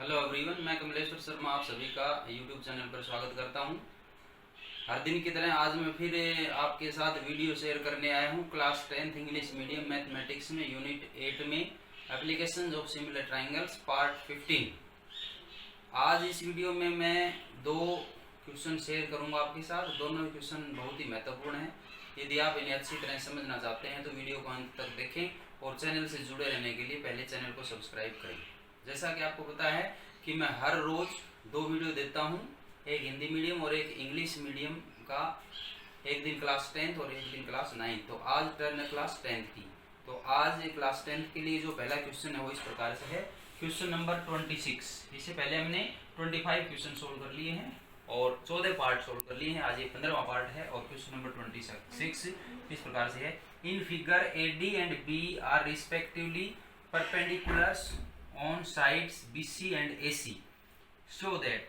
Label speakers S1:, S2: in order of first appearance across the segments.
S1: Hello everyone, मैं कमलेश्वर शर्मा आप सभी का यूट्यूब चैनल पर स्वागत करता हूं। हर दिन की तरह आज मैं फिर आपके साथ वीडियो शेयर करने आया हूं। Class 10th English medium mathematics में यूनिट 8 में applications of similar triangles part 15। आज इस वीडियो में मैं दो क्वेश्चन शेयर करूंगा आपके साथ। दोनों क्वेश्चन बहुत ही महत्वपूर्ण हैं। यदि आप इन्हें अच्छी तरह समझना चाहते हैं तो वीडियो को अंत तक देखें और चैनल से जुड़े रहने के लिए पहले चैनल को सब्सक्राइब करें। जैसा कि आपको पता है कि मैं हर रोज दो वीडियो देता हूं, एक हिंदी मीडियम और एक इंग्लिश मीडियम का। एक दिन क्लास 10th और एक दिन क्लास 9th। तो आज टर्न है क्लास 10th की। तो आज क्लास 10th के लिए जो पहला क्वेश्चन है वो इस प्रकार से है। Question number 26। इससे पहले हमने 25 क्वेश्चन सोल्व कर लिए हैं और 14 पार्ट सोल्व कर लिए हैं। आज ये 15वां पार्ट है और क्वेश्चन नंबर 26 इस प्रकार से है। In figure AD and B are respectively perpendiculars on sides BC and AC show that.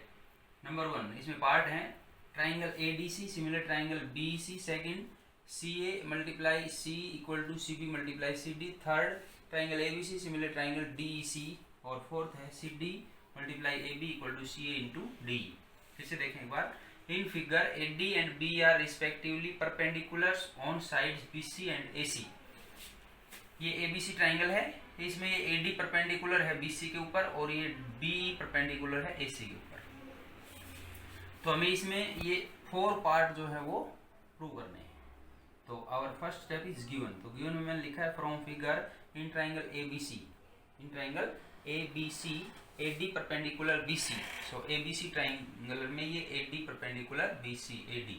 S1: Number 1 इसमें पार्ट है triangle ADC similar triangle BEC। Second CA multiply C equal to CB multiply CD। Third triangle ABC similar triangle DEC और fourth है CD multiply AB equal to CA into D। फिर से देखें एक बार। In figure AD and B are respectively perpendiculars on sides BC and AC। ये ABC triangle है, इसमें ये AD परपेंडिकुलर है BC के ऊपर और ये BE परपेंडिकुलर है AC के ऊपर। तो हमें इसमें ये 4 पार्ट जो है वो प्रूव करने हैं। तो our first step is given. तो गिवन में मैंने लिखा है from figure in triangle ABC AD perpendicular BC। So ABC triangle में ये AD perpendicular BC AD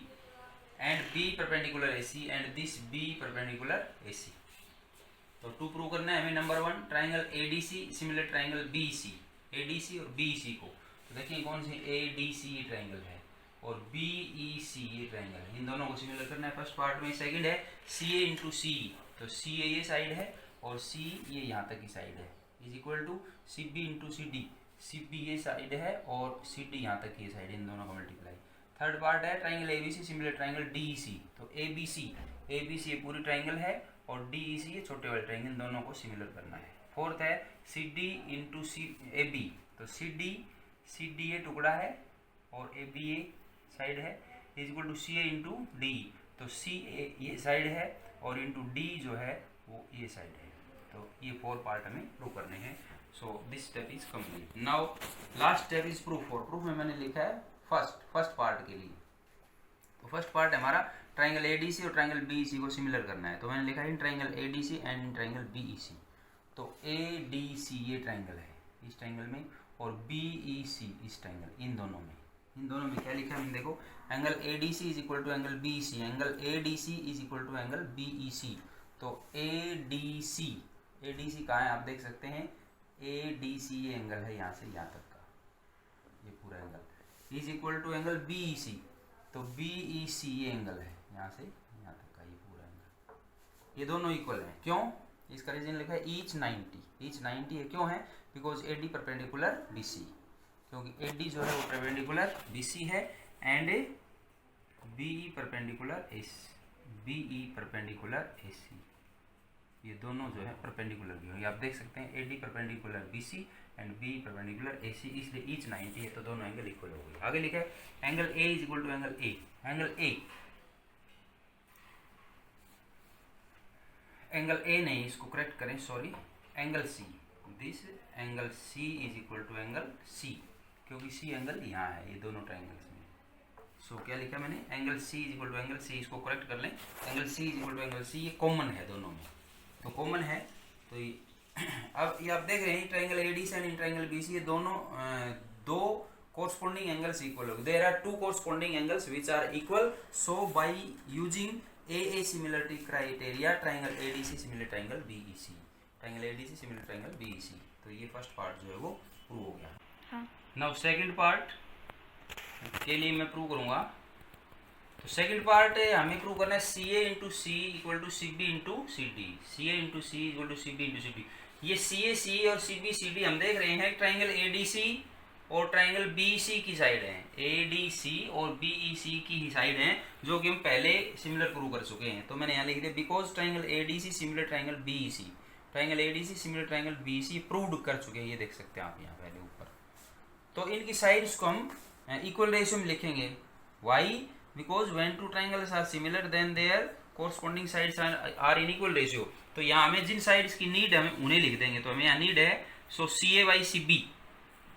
S1: and B perpendicular AC and this B perpendicular AC। तो टू प्रूव करना है हमें। Number 1 triangle ADC similar triangle BEC। ADC और BEC को तो देखिए कौन सी ADC ये ट्राइंगल है और BEC ये ट्राइंगल है, इन दोनों को सिमिलर करना है फर्स्ट पार्ट में। सेकंड है CA इंटू CE। तो CA ये साइड है और C ये यहाँ तक की साइड है is equal to CB into CD। CB ये साइड है और CD यहाँ तक की साइड है, इन दोनों का मल्टीप्लाई। थर्ड पार्ट है triangle ABC similar triangle DEC। तो ABC ये पूरी ट्राइंगल है और DEC ये छोटे वाले ट्राइंगल, इन दोनों को सिमिलर करना है। फोर्थ है CD इंटू AB। तो CD ये टुकड़ा है और AB ये साइड है is equal to CA into D। तो CA ये साइड है और इंटू D जो है वो ये साइड है। तो ये 4 पार्ट हमें प्रूव करने हैं। So this step is complete. Now last step is proof. और प्रूफ में मैंने लिखा है फर्स्ट पार्ट के लिए। तो फर्स्ट पार्ट है हमारा ट्राइंगल ADC और ट्राइंगल BEC को सिमिलर करना है। तो मैंने लिखा है in triangle ADC and in triangle BEC। तो ADC ये ट्राइंगल है इस ट्राइंगल में और BEC इस ट्राइंगल, इन दोनों में क्या लिखा है मैंने देखो। Angle ADC is equal to angle BEC। Angle ADC is equal to angle BEC। तो ADC कहाँ है आप देख सकते हैं। ADC ये एंगल है यहाँ से यहाँ तक का, ये पूरा angle is equal to angle BEC। तो BEC ये एंगल है यहाँ से यहाँ तक का, ये पूरा एंगल, ये दोनों इक्वल हैं। क्यों? इसका रीजन लिखा है ईच 90 है। क्यों है? बिकॉज AD परपेंडिकुलर BC, क्योंकि AD जो है वो परपेंडिकुलर BC है एंड BE परपेंडिकुलर AC। ये दोनों जो है परपेंडिकुलर भी होंगे, आप देख सकते हैं। AD perpendicular BC and BE perpendicular AC, इसलिए ईच 90 है तो दोनों एंगल इक्वल हो गए। आगे लिखा है angle A is equal to angle A। Angle A नहीं, इसको करेक्ट करें, sorry, angle C। This angle C is equal to angle C, क्योंकि C एंगल यहाँ है ये दोनों ट्राइंगल्स में। सो क्या लिखा मैंने, angle C is equal to angle C, इसको करेक्ट कर लें। Angle C is equal to angle C, ये कॉमन है दोनों में, तो कॉमन है तो ये अब ये आप देख रहे हैं triangle ADC and triangle BC, ये दोनों दो corresponding angles equal हो। There are two corresponding angles which are equal. So by using AA similarity criteria, triangle ADC similar triangle BEC, triangle ADC similar triangle BEC। तो ये first part जो है वो prove हो गया। हाँ। Now सेकंड पार्ट के लिए मैं प्रूव करूंगा। तो सेकंड पार्ट हमें प्रूव करना है CA into C equal to CB into CD। CA into C equal to CB into CD। ये CA और CB CD हम देख रहे हैं ट्राइंगल ADC और ट्राइंगल BEC की साइड है। ADC और BEC की ही साइड है, जो कि हम पहले सिमिलर प्रूव कर चुके हैं। तो मैंने यहाँ लिख दिया because triangle ADC similar triangle BEC, triangle ADC similar triangle BEC proved कर चुके हैं। ये देख सकते हैं आप यहाँ पहले ऊपर। तो इनकी साइड्स को हम इक्वल रेशियो में लिखेंगे। Why because when two triangles are similar then their corresponding sides are in equal ratio. तो यहाँ हमें जिन साइड्स की नीड है हमें उन्हें लिख देंगे। तो हमें यहाँ नीड है so C A by C B,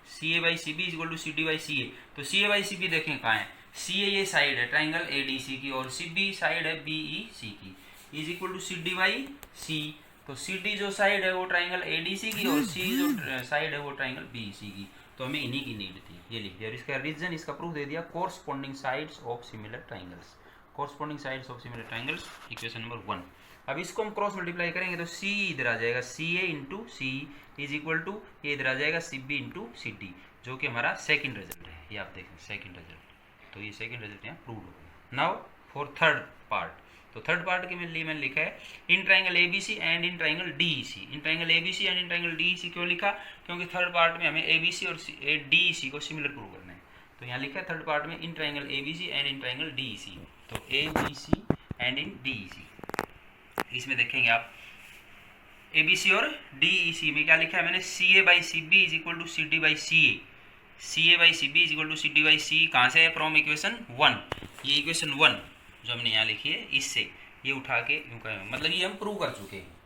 S1: C A by C B is equal to C D by C A. तो C A by C B देखें कहाँ है, सी ए ये साइड है ट्राइंगल ए डी सी की और सी बी साइड है B E C की, is equal to C D by C. तो सी डी जो साइड है वो ट्राइंगल ए डी सी की और सी जो साइड है वो ट्राइंगल बी सी की। तो हमें इन्हीं की नीड थी, ये लिख दिया। और इसका रीजन, इसका प्रूफ दे दिया, corresponding sides of similar triangles, corresponding sides of similar triangles, equation number 1। अब इसको हम क्रॉस मल्टीप्लाई करेंगे तो सी इधर आ जाएगा C A into C is equal to ये इधर आ जाएगा C B into C D, जो कि हमारा सेकंड रिजल्ट है। ये आप देखें सेकंड रिजल्ट, तो ये सेकंड रिजल्ट यहाँ प्रूव हो गया। नाउ फॉर थर्ड पार्ट, तो थर्ड पार्ट के लिए मैंने लिखा है in triangle A B C and in triangle D E C. In triangle A B C and in triangle D E C क्यों लिखा, क्योंकि थर्ड पार्ट में हमें ए बी सी और डी ई सी को सिमिलर प्रूव करना है। तो यहाँ लिखा है थर्ड पार्ट में in triangle A B C and in triangle D E C. तो A B C and in D E C, इसमें देखेंगे आप ए बी सी और डी ई सी में क्या लिखा है मैंने, C A by C B is equal to C D by C A. C A by C B is equal to C D by C कहाँ से है, फ्रॉम इक्वेशन 1। ये इक्वेशन 1 जो हमने यहाँ लिखी है इससे ये उठा के मतलब ये हम प्रूव कर चुके हैं।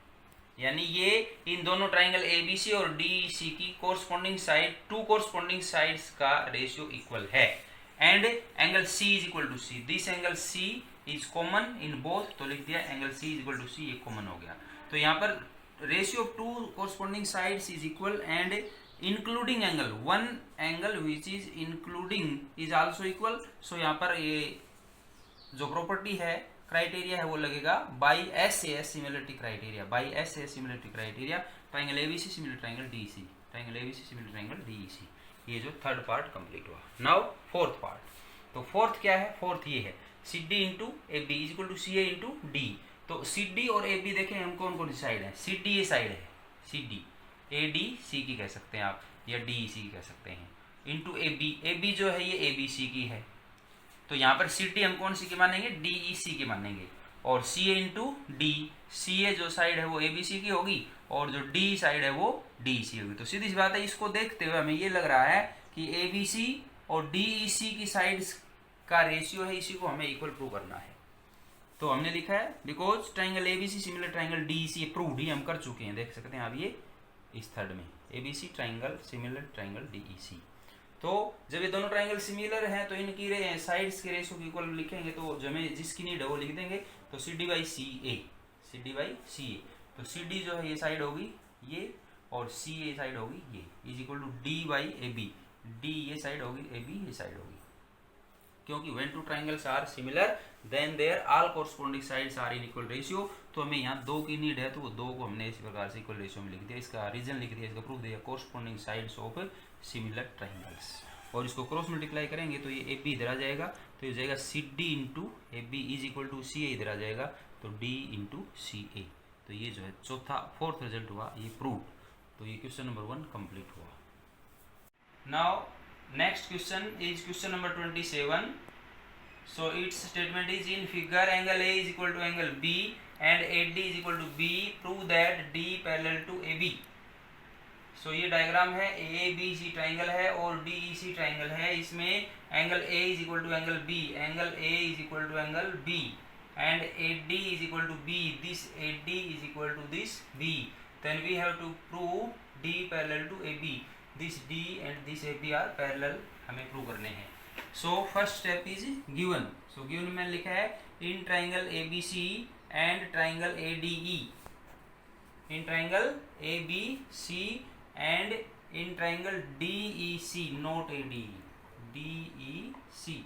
S1: यानी ये इन दोनों ट्राइंगल ए बी सी और डी ई सी की corresponding side, two corresponding sides का रेशियो इक्वल है। And angle C is equal to C, this angle C is common in both. तो लिख दिया angle C is equal to C, ये common हो गया। तो यहाँ पर ratio of two corresponding sides is equal and including angle, one angle which is including is also equal. So यहाँ पर ये जो प्रॉपर्टी है, क्राइटेरिया है, वो लगेगा by S A S similarity criteria, by S A similarity criteria, triangle A B C similar triangle D C, triangle A B C similar triangle D C. ये जो थर्ड पार्ट कंप्लीट हुआ। Now fourth part, तो fourth क्या है, fourth ये है C D into A B is equal to C A into D. तो C D और ए बी देखें हम कौन कौन सी साइड है, सी डी ये साइड है, C D A D C की कह सकते हैं आप, या डी ई सी की कह सकते हैं, इंटू ए बी जो है ये ए बी सी की है। तो यहाँ पर सी डी हम कौन सी की मानेंगे, डी ई सी की मानेंगे। और सी ए इंटू डी, सी ए जो साइड है वो ए बी सी की होगी और जो डी साइड है वो डी ई सी होगी। तो सीधी सी बात है, इसको देखते हुए हमें ये लग रहा है कि ए बी सी और डी ई सी की साइड्स का रेशियो है, इसी को हमें इक्वल प्रूव करना है। तो हमने लिखा है because triangle A B C similar triangle D E C, prove ही हम कर चुके हैं, देख सकते हैं आप ये इस थर्ड में, A B C triangle similar triangle D E C. तो जब ये दोनों ट्राइंगल सिमिलर हैं तो इनकी साइड्स के रेशियो की इक्वल लिखेंगे, तो जो हमें जिसकी नीड है वो लिख देंगे। तो C D by C A, C D by C A, तो सी डी जो है ये साइड होगी ये और सी ए साइड होगी ये, is equal to D by A B, D ये साइड होगी ए बी ये साइड होगी। क्योंकि when two triangles are similar then their all corresponding sides are in equal ratio. तो हमें यहाँ दो की नीड है तो वो दो को हमने इस प्रकार से इक्वल रेशियो में लिख दिया। इसका रीजन लिख दिया, इसका प्रूफ दिया, corresponding sides of similar triangles. और इसको क्रॉस मल्टीप्लाई करेंगे तो ये ए बी इधर आ जाएगा, तो ये जाएगा C D into A B is equal to C A इधर आ जाएगा, तो डी इंटू सी ए। तो ये जो है चौथा फोर्थ रिजल्ट हुआ, ये प्रूव। तो ये क्वेश्चन नंबर 1 कंप्लीट हुआ। Now next question is question number 27. So its statement is in figure angle A is equal to angle B and AD is equal to B. Prove that D parallel to AB. So ये diagram है, ABC triangle है और DEC triangle है। इसमें angle A is equal to angle B, angle A is equal to angle B and AD is equal to B. This AD is equal to this B. Then we have to prove D parallel to AB. This D and this AB are parallel, हमें prove करने हैं। So first step is given. So given में लिखा है in triangle ABC and triangle ADE. In triangle ABC and in triangle DEC, not ADE. DEC.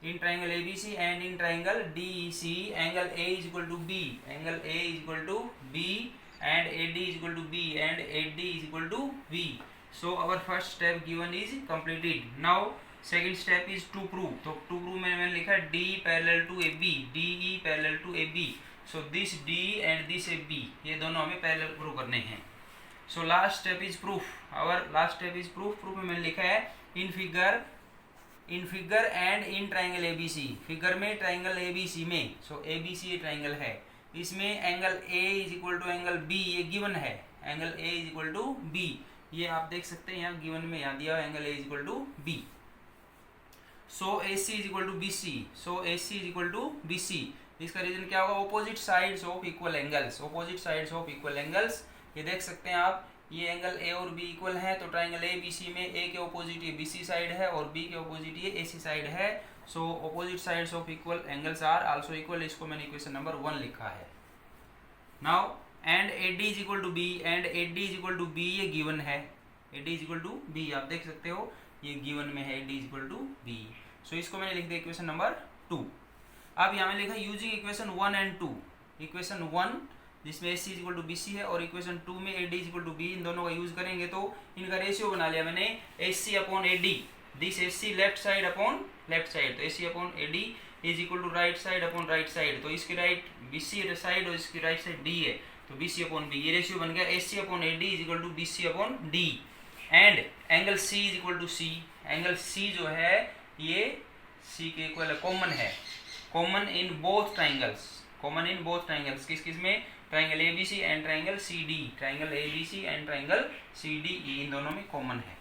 S1: In triangle ABC and in triangle DEC, angle A is equal to B. Angle A is equal to B and AD is equal to B and AD is equal to B. So our first step given is completed. Now second step is to prove. तो to prove में मैंने लिखा D parallel to AB, DE parallel to AB. So this D and this AB, ये दोनों हमें parallel prove करने हैं। So last step is proof. Our last step is proof. Proof में मैंने लिखा है in figure and in triangle ABC. Figure में triangle ABC में, so ABC ये triangle है, इसमें angle A is equal to angle B ये given है, angle A is equal to B, ये आप देख सकते हैं यहाँ गिवन में यहाँ दिया angle A is equal to B. So A C is equal to B C, so A C is equal to B C. इसका रीजन क्या होगा, opposite sides of equal angles, opposite sides of equal angles. ये देख सकते हैं आप, ये angle A और बी इक्वल है, तो ट्राइंगल ए बी सी में ए के ऑपोजिट ये बी सी साइड है और बी के ऑपोजिट ये ए सी साइड है। So opposite sides of equal angles are also equal. इसको मैंने इक्वेशन नंबर 1 लिखा है। Now and A D is equal to B, and A D is equal to B, ये गिवन है। A D is equal to B, आप देख सकते हो ये गिवन में है, A D is equal to B. So इसको मैंने लिख दिया इक्वेशन नंबर 2। अब यहाँ में लिखा यूजिंग इक्वेशन 1 एंड 2। इक्वेशन 1 जिसमें A C is equal to B C है और इक्वेशन 2 में A D is equal to B, इन दोनों का यूज करेंगे तो इनका रेशियो बना लिया मैंने A C upon A D. This A C left side upon left side, तो A C upon A D is equal to right side upon right side. तो इसकी राइट बी सी साइड और इसकी right side D है, तो B C upon B, ये ratio बन गया A C upon A D is equal to B C upon D. And angle C is equal to C, angle C जो है ये सी के इक्वल है, कॉमन है, common in both triangles, common in both triangles. किस किस में, triangle A B C and triangle C D, triangle A B C and triangle C D, इन दोनों में कॉमन है।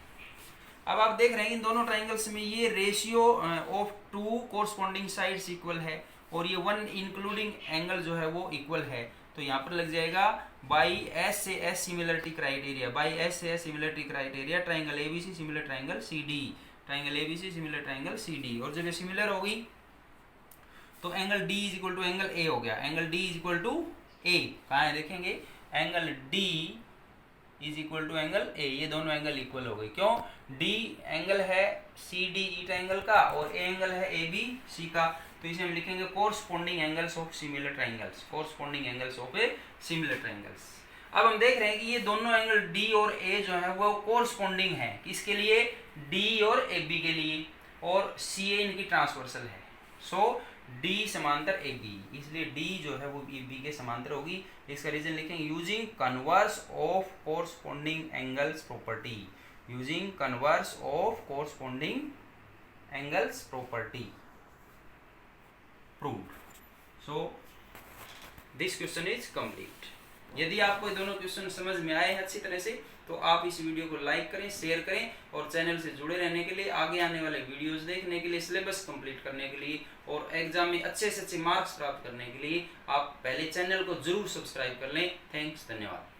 S1: अब आप देख रहे हैं इन दोनों ट्राइंगल्स में ये ratio of 2 corresponding sides equal है और ये 1 इंक्लूडिंग एंगल जो है वो इक्वल है। तो यहाँ पर लग जाएगा बाई एस से S similarity criteria, by S से S similarity criteria triangle A B C similar triangle C D, triangle A B C similar triangle C D. और जब ये सिमिलर होगी तो angle D is equal to angle A हो गया, angle D is equal to A, कहाँ है देखेंगे, angle D is equal to angle A, ये दोनों एंगल इक्वल हो गए। क्यों, डी एंगल है सी डी ई ट्राइंगल का और ए एंगल है ए बी सी का, तो इसे हम लिखेंगे corresponding angles of similar triangles, corresponding angles of a similar triangles. अब हम देख रहे हैं कि ये दोनों एंगल डी और ए जो है वो कोरस्पॉन्डिंग है, किसके लिए, डी और ए बी के लिए, और सी ए इनकी ट्रांसवर्सल है। सो डी समांतर ए बी, इसलिए डी जो है वो ए बी के समांतर होगी। इसका रीजन लिखेंगे using converse of corresponding angles property, using converse of corresponding angles property proved. So this question is complete. यदि आपको ये दोनों क्वेश्चन समझ में आए हैं अच्छी तरह से तो आप इस वीडियो को लाइक करें, शेयर करें और चैनल से जुड़े रहने के लिए, आगे आने वाले वीडियोस देखने के लिए, सिलेबस कंप्लीट करने के लिए और एग्जाम में अच्छे से अच्छे मार्क्स प्राप्त करने के लिए आप पहले चैनल को जरूर सब्सक्राइब कर लें। थैंक्स, धन्यवाद।